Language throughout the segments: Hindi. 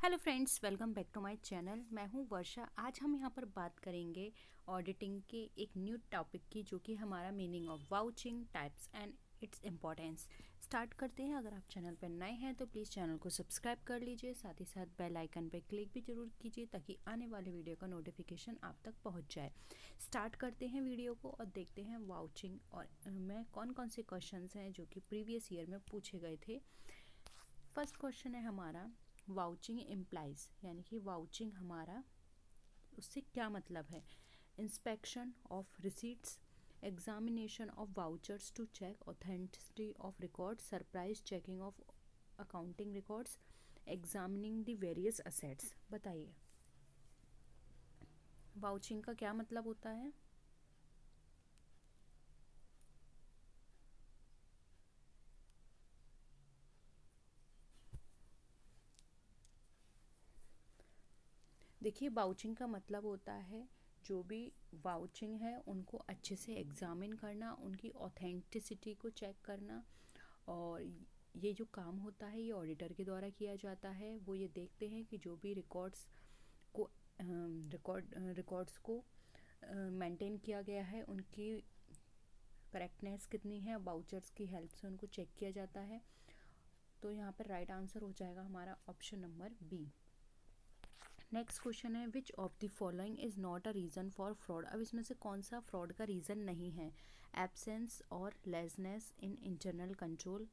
Hello friends, welcome back to my channel. मैं हूं वर्षा। आज हम यहां पर बात करेंगे ऑडिटिंग के एक न्यू टॉपिक की, जो कि हमारा meaning of vouching, types and its importance. Start करते हैं। अगर आप चैनल पर नए हैं तो प्लीज़ चैनल को सब्सक्राइब कर लीजिए, साथ ही साथ बेल आइकन पर क्लिक भी जरूर कीजिए ताकि आने वाले वीडियो का नोटिफिकेशन आप तक पहुँच जाए। स्टार्ट करते हैं वीडियो को और देखते हैं वाउचिंग और में कौन कौन से क्वेश्चन हैं जो कि प्रीवियस ईयर में पूछे गए थे। फर्स्ट क्वेश्चन है हमारा, वाउचिंग इम्प्लाइज, यानी कि वाउचिंग हमारा उससे क्या मतलब है। Inspection of receipts, examination of vouchers to check authenticity of records, surprise checking of accounting records, examining the various assets. बताइए वाउचिंग का क्या मतलब होता है। देखिए, वाउचिंग का मतलब होता है जो भी वाउचिंग है उनको अच्छे से एग्जामिन करना, उनकी ऑथेंटिसिटी को चेक करना। और ये जो काम होता है ये ऑडिटर के द्वारा किया जाता है। वो ये देखते हैं कि जो भी को रिकॉर्ड्स को मेंटेन किया गया है उनकी करेक्टनेस कितनी है। वाउचर्स की हेल्प से उनको चेक किया जाता है। तो यहाँ पर राइट आंसर हो जाएगा हमारा option number B. Next question है, which of the following is not a reason for fraud. अब इसमें से कौन सा फ्रॉड का रीज़न नहीं है। एब्सेंस और lessness in internal control,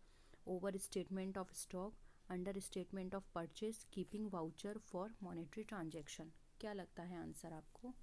over statement of stock, under statement of purchase, keeping voucher for monetary transaction. क्या लगता है आंसर आपको।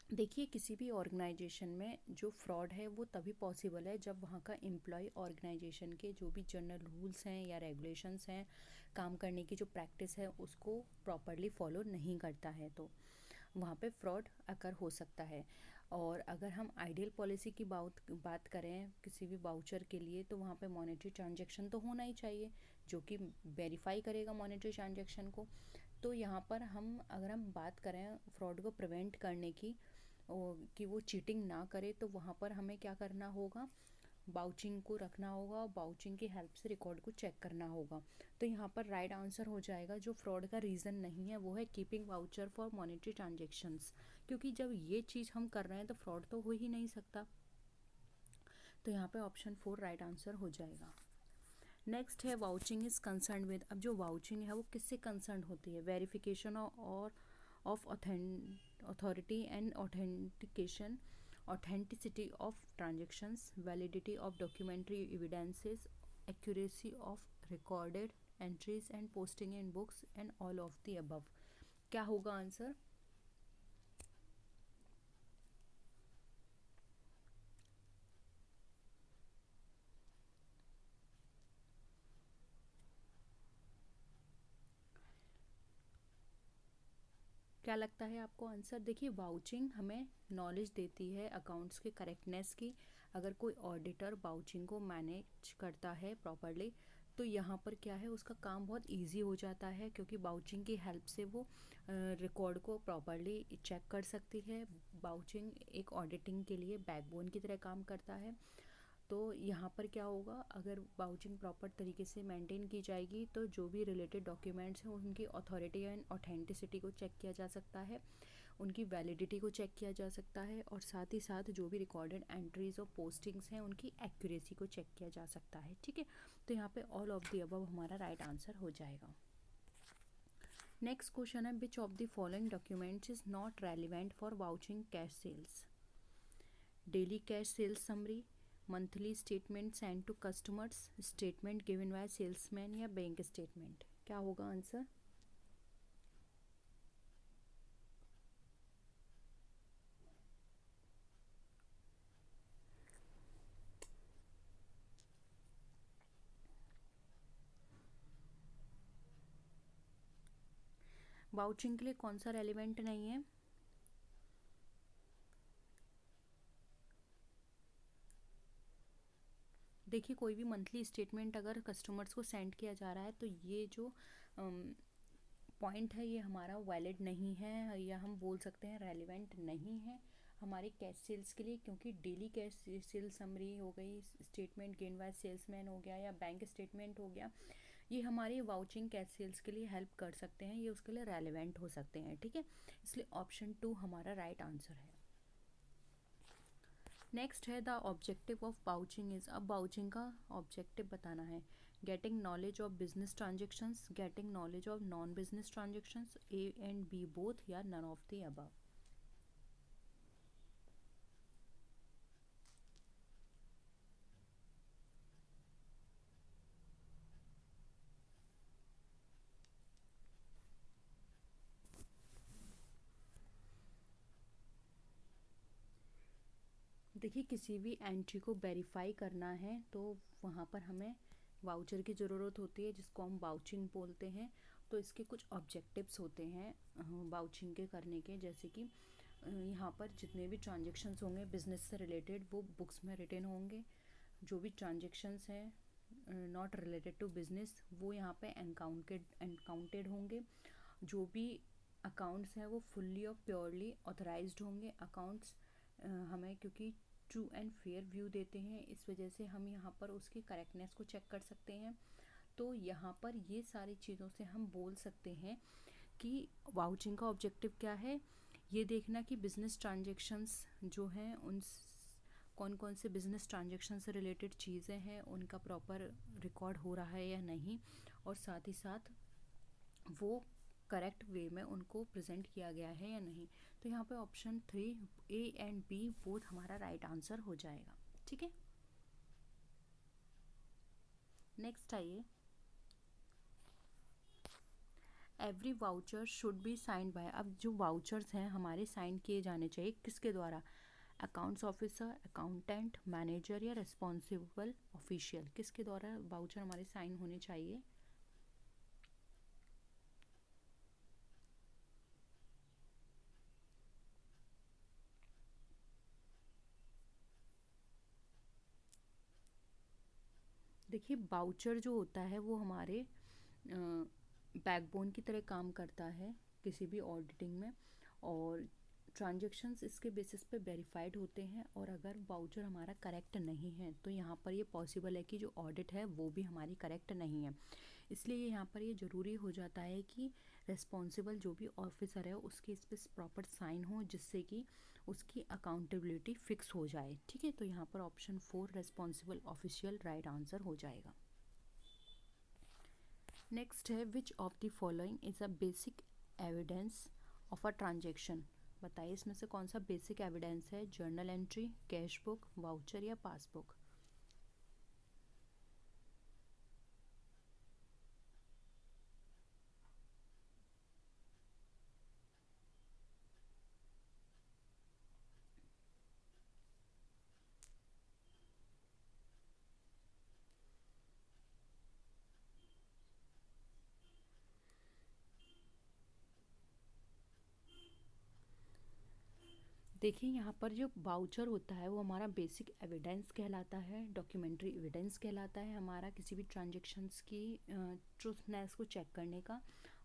देखिए, किसी भी ऑर्गेनाइजेशन में जो फ्रॉड है वो तभी पॉसिबल है जब वहाँ का एम्प्लॉय ऑर्गेनाइजेशन के जो भी जनरल रूल्स हैं या रेगुलेशंस हैं, काम करने की जो प्रैक्टिस है उसको प्रॉपरली फॉलो नहीं करता है, तो वहाँ पे फ्रॉड अकर हो सकता है। और अगर हम आइडियल पॉलिसी की बात करें किसी भी वाउचर के लिए, तो वहाँ पे मॉनेटरी ट्रांजैक्शन तो होना ही चाहिए जो कि वेरीफाई करेगा मॉनेटरी ट्रांजैक्शन को। तो यहाँ पर अगर हम बात करें फ्रॉड को प्रिवेंट करने की, कि वो चीटिंग ना करे, तो वहाँ पर हमें क्या करना होगा, बाउचिंग को रखना होगा और बाउचिंग की हेल्प से रिकॉर्ड को चेक करना होगा। तो यहाँ पर राइट आंसर हो जाएगा, जो फ्रॉड का रीज़न नहीं है वो है keeping voucher for monetary transactions. क्योंकि जब ये चीज़ हम कर रहे हैं तो फ्रॉड तो हो ही नहीं सकता। तो यहाँ पे ऑप्शन 4 राइट आंसर हो जाएगा। नेक्स्ट है, वाउचिंग इज कंसर्न विद। अब जो वाउचिंग है वो किससे कंसर्न होती है। वेरिफिकेशन और of authority and authentication, authenticity of transactions, validity of documentary evidences, accuracy of recorded entries and posting in books, and all of the above। क्या होगा आंसर। क्या लगता है आपको आंसर। देखिए, वाउचिंग हमें नॉलेज देती है अकाउंट्स के करेक्टनेस की। अगर कोई ऑडिटर वाउचिंग को मैनेज करता है प्रॉपरली, तो यहाँ पर क्या है, उसका काम बहुत इजी हो जाता है, क्योंकि वाउचिंग की हेल्प से वो रिकॉर्ड को प्रॉपरली चेक कर सकती है। वाउचिंग एक ऑडिटिंग के लिए बैकबोन की तरह काम करता है। तो यहाँ पर क्या होगा, अगर वाउचिंग प्रॉपर तरीके से मेंटेन की जाएगी तो जो भी रिलेटेड डॉक्यूमेंट्स हैं उनकी अथॉरिटी एंड ऑथेंटिसिटी को चेक किया जा सकता है, उनकी वैलिडिटी को चेक किया जा सकता है, और साथ ही साथ जो भी रिकॉर्डेड एंट्रीज और पोस्टिंग्स हैं उनकी एक्यूरेसी को चेक किया जा सकता है। ठीक है, तो यहाँ पे ऑल ऑफ द अबव हमारा राइट आंसर हो जाएगा। नेक्स्ट क्वेश्चन है, which of the following documents is not relevant for vouching cash sales. Daily cash sales summary, monthly statement send to customers, statement given by salesman, या बैंक स्टेटमेंट। क्या होगा आंसर। वाउचिंग के लिए कौन सा रेलिवेंट नहीं है। देखिए कोई भी मंथली स्टेटमेंट अगर कस्टमर्स को सेंड किया जा रहा है तो ये जो पॉइंट है ये हमारा वैलिड नहीं है, या हम बोल सकते हैं रेलिवेंट नहीं है हमारे कैश सेल्स के लिए, क्योंकि डेली कैश सेल समरी हो गई, स्टेटमेंट गेन बाय सेल्समैन हो गया, या बैंक स्टेटमेंट हो गया, ये हमारे वाउचिंग कैश सेल्स के लिए हेल्प कर सकते हैं, ये उसके लिए रेलिवेंट हो सकते हैं, ठीक है। इसलिए ऑप्शन 2 हमारा राइट आंसर है। नेक्स्ट है the objective of vouching is, अब बाउचिंग का ऑब्जेक्टिव बताना है। Getting knowledge of business transactions, getting knowledge of non business transactions, A and B both, या नन ऑफ द अबव। देखिए किसी भी एंट्री को वेरीफाई करना है तो वहाँ पर हमें वाउचर की ज़रूरत होती है, जिसको हम वाउचिंग बोलते हैं। तो इसके कुछ ऑब्जेक्टिव्स होते हैं वाउचिंग के करने के, जैसे कि यहाँ पर जितने भी ट्रांजेक्शन्स होंगे बिजनेस से रिलेटेड वो बुक्स में रिटन होंगे। जो भी ट्रांजेक्शन्स हैं नॉट रिलेटेड टू बिजनेस वो यहाँ पे एनकाउंटेड होंगे। जो भी अकाउंट्स हैं वो फुल्ली और प्योरली ऑथराइज्ड होंगे अकाउंट्स। हमें क्योंकि ट्रू एंड फेयर व्यू देते हैं, इस वजह से हम यहाँ पर उसकी करेक्टनेस को चेक कर सकते हैं। तो यहाँ पर ये सारी चीज़ों से हम बोल सकते हैं कि वाउचिंग का ऑब्जेक्टिव क्या है, ये देखना कि बिजनेस ट्रांजेक्शन्स जो हैं उन कौन कौन से बिजनेस ट्रांजेक्शन से रिलेटेड चीज़ें हैं उनका प्रॉपर रिकॉर्ड हो रहा है या नहीं, और साथ ही साथ वो करेक्ट वे में उनको प्रेजेंट किया गया है या नहीं। तो यहाँ पे option 3 A and B both हमारा राइट आंसर हो जाएगा, ठीक है। नेक्स्ट आइए, every voucher should be signed by, अब जो वाउचर्स हैं हमारे साइन किए जाने चाहिए किसके द्वारा, अकाउंट्स ऑफिसर, अकाउंटेंट, मैनेजर, या रिस्पॉन्सिबल ऑफिशियल, किसके द्वारा वाउचर हमारे साइन होने चाहिए। देखिए वाउचर जो होता है वो हमारे बैकबोन की तरह काम करता है किसी भी ऑडिटिंग में, और ट्रांजेक्शन्स इसके बेसिस पे वेरीफाइड होते हैं। और अगर वाउचर हमारा करेक्ट नहीं है तो यहाँ पर ये पॉसिबल है कि जो ऑडिट है वो भी हमारी करेक्ट नहीं है। इसलिए यहाँ पर ये ज़रूरी हो जाता है कि रिस्पॉन्सिबल जो भी ऑफिसर है उसके इस पर प्रॉपर साइन हो, जिससे कि उसकी अकाउंटेबिलिटी फिक्स हो जाए, ठीक है। तो यहाँ पर option 4 responsible official right answer हो जाएगा। नेक्स्ट है which of the following is a basic evidence of a transaction, बताइए इसमें से कौन सा बेसिक एविडेंस है, journal entry, cash book, voucher, या पासबुक। देखिए यहाँ पर जो वाउचर होता है वो हमारा बेसिक एविडेंस कहलाता है, डॉक्यूमेंट्री एविडेंस कहलाता है हमारा किसी भी ट्रांजेक्शन्स की ट्रूथनेस को चेक करने का।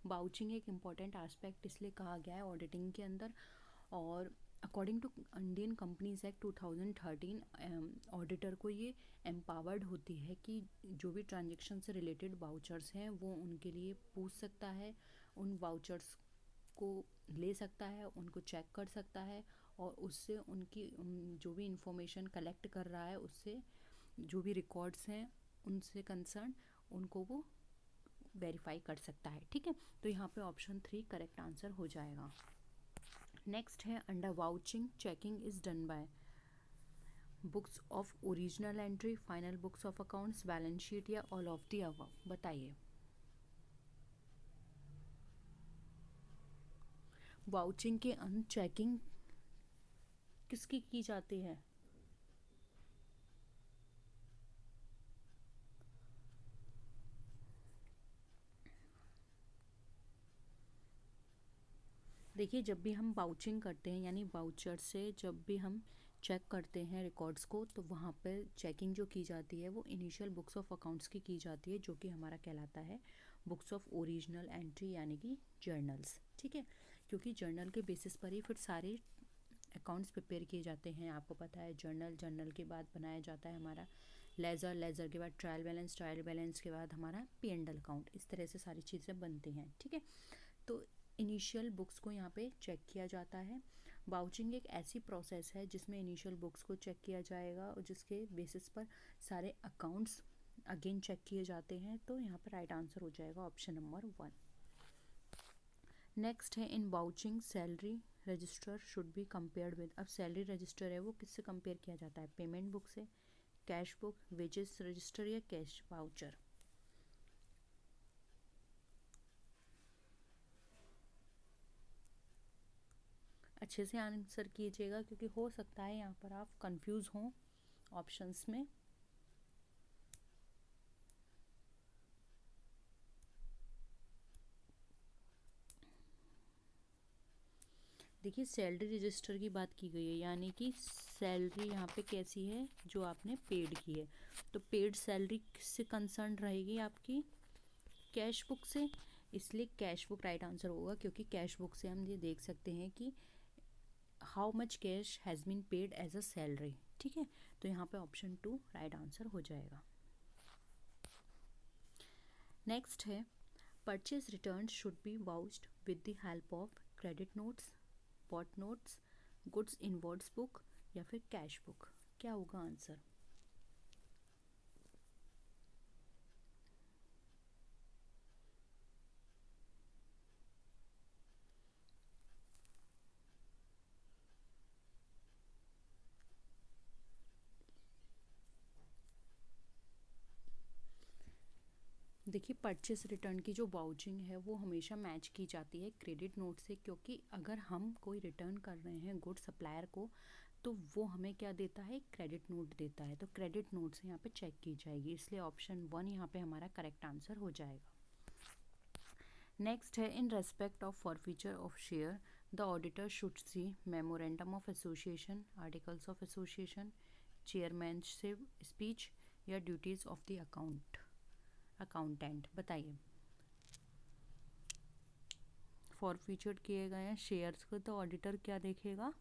वाउचिंग एक इम्पॉर्टेंट एस्पेक्ट इसलिए कहा गया है ऑडिटिंग के अंदर। और according to Indian companies act 2013 auditor को ये एम्पावर्ड होती है कि जो भी ट्रांजेक्शन से रिलेटेड वाउचर्स हैं वो उनके लिए पूछ सकता है, उन वाउचर्स को ले सकता है, उनको चेक कर सकता है, और उससे उनकी जो भी इंफॉर्मेशन कलेक्ट कर रहा है उससे जो भी रिकॉर्ड्स हैं उनसे कंसर्न उनको वो वेरीफाई कर सकता है, ठीक है। तो यहाँ पे ऑप्शन 3 करेक्ट आंसर हो जाएगा। नेक्स्ट है under vouching checking is done by books of original entry, final books of accounts, balance sheet, या ऑल ऑफ द अबव, बताइए। वाउचिंग के अंदर चेकिंग किसकी की जाती है, देखिए जब भी हम वाउचिंग करते हैं यानी वाउचर से जब भी हम चेक करते हैं रिकॉर्ड्स को, तो वहाँ पर चेकिंग जो की जाती है वो इनिशियल बुक्स ऑफ अकाउंट्स की जाती है, जो कि हमारा कहलाता है बुक्स ऑफ ओरिजिनल एंट्री यानी कि जर्नल्स। ठीक है, क्योंकि जर्नल के बेसिस पर ही फिर सारे अकाउंट्स प्रिपेयर किए जाते हैं। आपको पता है जर्नल के बाद बनाया जाता है हमारा लेज़र के बाद ट्रायल बैलेंस के बाद हमारा P&L अकाउंट। इस तरह से सारी चीज़ें बनती हैं। ठीक है, तो इनिशियल बुक्स को यहाँ पे चेक किया जाता है। बाउचिंग एक ऐसी प्रोसेस है जिसमें इनिशियल बुक्स को चेक किया जाएगा और जिसके बेसिस पर सारे अकाउंट्स अगेन चेक किए जाते हैं। तो यहाँ पर राइट आंसर हो जाएगा ऑप्शन नंबर 1। नेक्स्ट है in vouching salary register should be compared with. अब सैलरी रजिस्टर है वो किससे कंपेयर किया जाता है? पेमेंट बुक से, कैश बुक, वेजेस रजिस्टर या कैश वाउचर। अच्छे से आंसर कीजिएगा क्योंकि हो सकता है यहाँ पर आप कंफ्यूज हों ऑप्शंस में। देखिए सैलरी रजिस्टर की बात की गई है, यानी कि सैलरी यहाँ पे कैसी है जो आपने पेड की है। तो पेड सैलरी से कंसर्न रहेगी आपकी कैश बुक से, इसलिए कैश बुक राइट आंसर होगा, क्योंकि कैश बुक से हम ये देख सकते हैं कि how much cash has been paid as a salary. ठीक है, तो यहाँ पे ऑप्शन 2 राइट आंसर हो जाएगा। नेक्स्ट है purchase return should be vouched with the help of credit notes, bought notes, goods invoice book या फिर कैश बुक। क्या होगा आंसर? देखिए परचेस रिटर्न की जो वाउचिंग है वो हमेशा मैच की जाती है क्रेडिट नोट से, क्योंकि अगर हम कोई रिटर्न कर रहे हैं गुड सप्लायर को तो वो हमें क्या देता है? क्रेडिट नोट देता है। तो क्रेडिट नोट से यहाँ पे चेक की जाएगी, इसलिए ऑप्शन 1 यहाँ पे हमारा करेक्ट आंसर हो जाएगा। नेक्स्ट है in respect of forfeiture of share the auditor should see memorandum of association, articles of association, chairmanship speech या ड्यूटीज ऑफ द अकाउंटेंट। बताइए। फॉरफीचर किए गए हैं शेयर्स को तो ऑडिटर क्या देखेगा?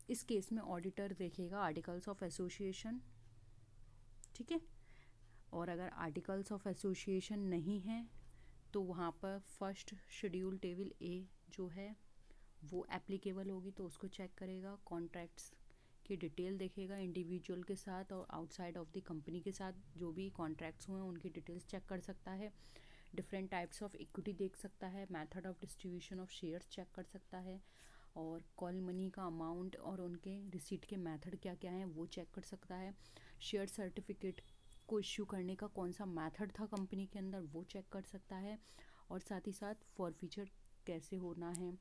इस केस में ऑडिटर देखेगा आर्टिकल्स ऑफ एसोसिएशन। ठीक है, और अगर आर्टिकल्स ऑफ एसोसिएशन नहीं है तो वहाँ पर फर्स्ट शेड्यूल टेबल ए जो है वो एप्लीकेबल होगी, तो उसको चेक करेगा। कॉन्ट्रैक्ट्स की डिटेल देखेगा इंडिविजुअल के साथ और आउटसाइड ऑफ द कंपनी के साथ जो भी कॉन्ट्रैक्ट्स हुए हैं उनकी डिटेल्स चेक कर सकता है। डिफरेंट टाइप्स ऑफ इक्विटी देख सकता है, method of distribution of shares check कर सकता है, और कॉल मनी का अमाउंट और उनके रिसीट के मेथड क्या क्या हैं वो चेक कर सकता है। शेयर सर्टिफिकेट को इश्यू करने का कौन सा मेथड था कंपनी के अंदर वो चेक कर सकता है, और साथ ही साथ फॉरफीचर कैसे होना है,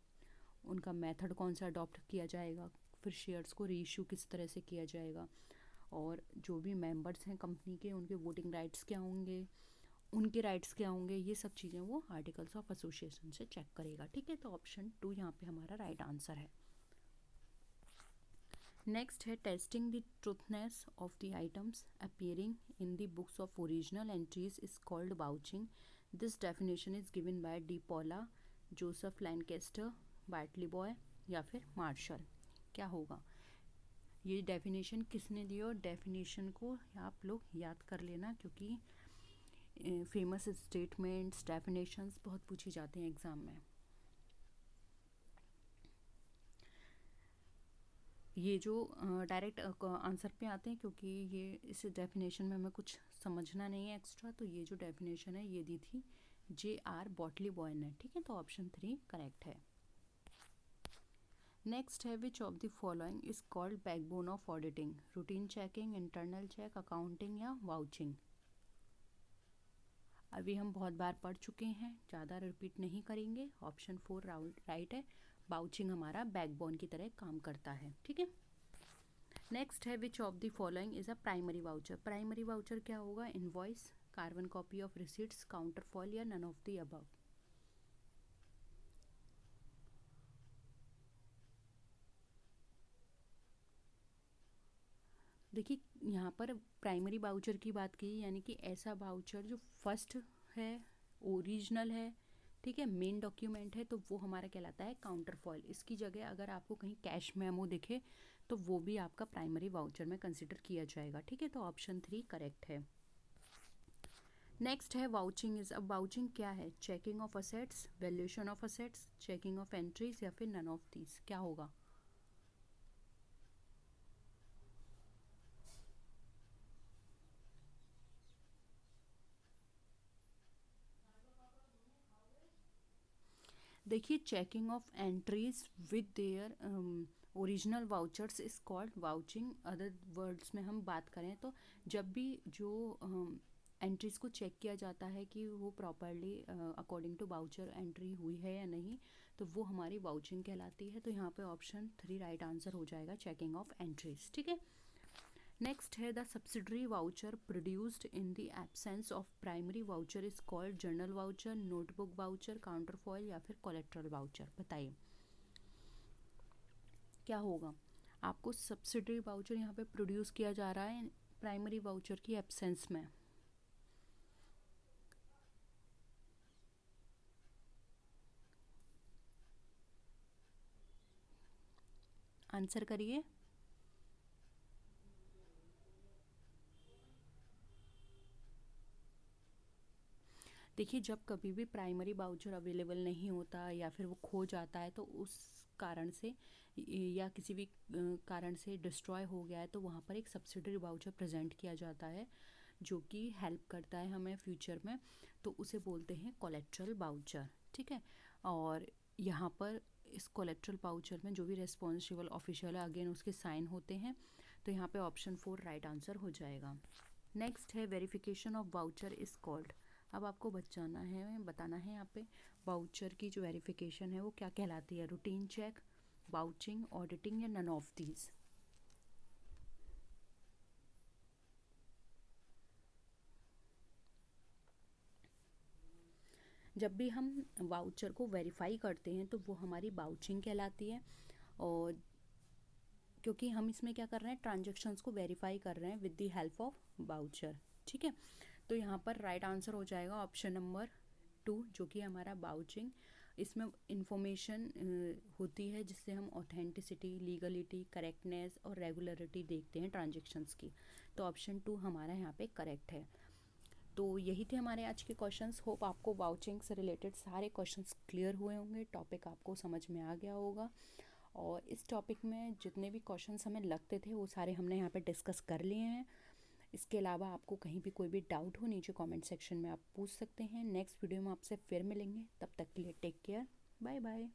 उनका मेथड कौन सा अडॉप्ट किया जाएगा, फिर शेयर्स को रीइश्यू किस तरह से किया जाएगा, और जो भी मेंबर्स हैं कंपनी के उनके वोटिंग राइट्स क्या होंगे, उनके राइट्स क्या होंगे, ये सब चीज़ें वो आर्टिकल्स ऑफ एसोसिएशन से चेक करेगा। ठीक है, तो ऑप्शन 2 यहाँ पे हमारा राइट आंसर है। नेक्स्ट है testing the truthness of the items appearing in the books of original entries is called vouching. This definition is given by De Paula, Joseph Lancaster, Bartley Boy या फिर मार्शल। क्या होगा? ये डेफिनेशन किसने दी? और डेफिनेशन को आप लोग याद कर लेना, क्योंकि फेमस स्टेटमेंट्स डेफिनेशंस बहुत पूछी जाते हैं एग्ज़ाम में। ये जो डायरेक्ट आंसर पे आते हैं, क्योंकि ये इस डेफिनेशन में हमें कुछ समझना नहीं है एक्स्ट्रा, तो ये जो डेफिनेशन है ये दी थी J.R. बॉटली बॉय ने। ठीक है, तो ऑप्शन 3 करेक्ट है। नेक्स्ट है which of the following is called backbone of auditing? Routine checking, internal check, accounting या वाउचिंग। अभी हम बहुत बार पढ़ चुके हैं, ज़्यादा रिपीट नहीं करेंगे। ऑप्शन 4 राइट है, वाउचिंग हमारा बैकबोन की तरह काम करता है। ठीक है, नेक्स्ट है which of the following is a primary voucher? Primary voucher क्या होगा? Invoice, carbon copy of receipts, counter fall या नन ऑफ द अबव। देखिए यहाँ पर प्राइमरी वाउचर की बात की, यानी कि ऐसा वाउचर जो फर्स्ट है, ओरिजिनल है, ठीक है, मेन डॉक्यूमेंट है, तो वो हमारा कहलाता है काउंटर फॉइल। इसकी जगह अगर आपको कहीं कैश मेमो दिखे तो वो भी आपका प्राइमरी वाउचर में कंसिडर किया जाएगा, ठीक है। तो ऑप्शन 3 करेक्ट है। नेक्स्ट है वाउचिंग इज। अब वाउचिंग क्या है? Checking of assets, valuation of assets, checking of entries, या फिर नन ऑफ दीज, क्या होगा? देखिए checking of entries with their original vouchers is called vouching. Other words में हम बात करें तो जब भी जो एंट्रीज को चेक किया जाता है कि वो properly according to voucher entry हुई है या नहीं, तो वो हमारी वाउचिंग कहलाती है। तो यहाँ पे ऑप्शन 3 राइट आंसर हो जाएगा, चेकिंग ऑफ एंट्रीज, ठीक है। नेक्स्ट है the subsidiary voucher produced in the absence of primary voucher is called journal voucher, notebook voucher, counter foil, या फिर कोलेट्रल वाउचर। बताइए क्या होगा? आपको सब्सिडरी वाउचर यहाँ पे प्रोड्यूस किया जा रहा है प्राइमरी वाउचर की एब्सेंस में। आंसर करिए। देखिए जब कभी भी प्राइमरी वाउचर अवेलेबल नहीं होता या फिर वो खो जाता है, तो उस कारण से या किसी भी कारण से डिस्ट्रॉय हो गया है, तो वहाँ पर एक सब्सिडरी वाउचर प्रेजेंट किया जाता है जो कि हेल्प करता है हमें फ्यूचर में। तो उसे बोलते हैं कोलेट्रल वाउचर, ठीक है। और यहाँ पर इस कोलेट्रल वाउचर में जो भी रेस्पॉन्सिबल ऑफिशियल है, अगेन उसके साइन होते हैं। तो यहाँ पे ऑप्शन 4 राइट आंसर हो जाएगा। नेक्स्ट है verification of voucher is called. अब आपको बताना है यहाँ पे वाउचर की जो वेरिफिकेशन है वो क्या कहलाती है? रूटीन चेक, वाउचिंग, ऑडिटिंग, या नन ऑफ दीज। जब भी हम वाउचर को वेरीफाई करते हैं तो वो हमारी वाउचिंग कहलाती है। और क्योंकि हम इसमें क्या कर रहे हैं, ट्रांजेक्शन्स को वेरीफाई कर रहे हैं with the help of voucher, ठीक है। तो यहाँ पर राइट आंसर हो जाएगा ऑप्शन नंबर 2, जो कि हमारा वाउचिंग। इसमें इंफॉर्मेशन होती है जिससे हम ऑथेंटिसिटी, लीगलिटी, करेक्टनेस और रेगुलरिटी देखते हैं ट्रांजेक्शन्स की। तो ऑप्शन 2 हमारा यहाँ पे करेक्ट है। तो यही थे हमारे आज के क्वेश्चंस। होप आपको वाउचिंग से रिलेटेड सारे क्वेश्चंस क्लियर हुए होंगे, टॉपिक आपको समझ में आ गया होगा। और इस टॉपिक में जितने भी क्वेश्चंस हमें लगते थे वो सारे हमने यहाँ पे डिस्कस कर लिए हैं। इसके अलावा आपको कहीं भी कोई भी डाउट हो, नीचे कमेंट सेक्शन में आप पूछ सकते हैं। नेक्स्ट वीडियो में आपसे फिर मिलेंगे, तब तक के लिए टेक केयर, बाय बाय।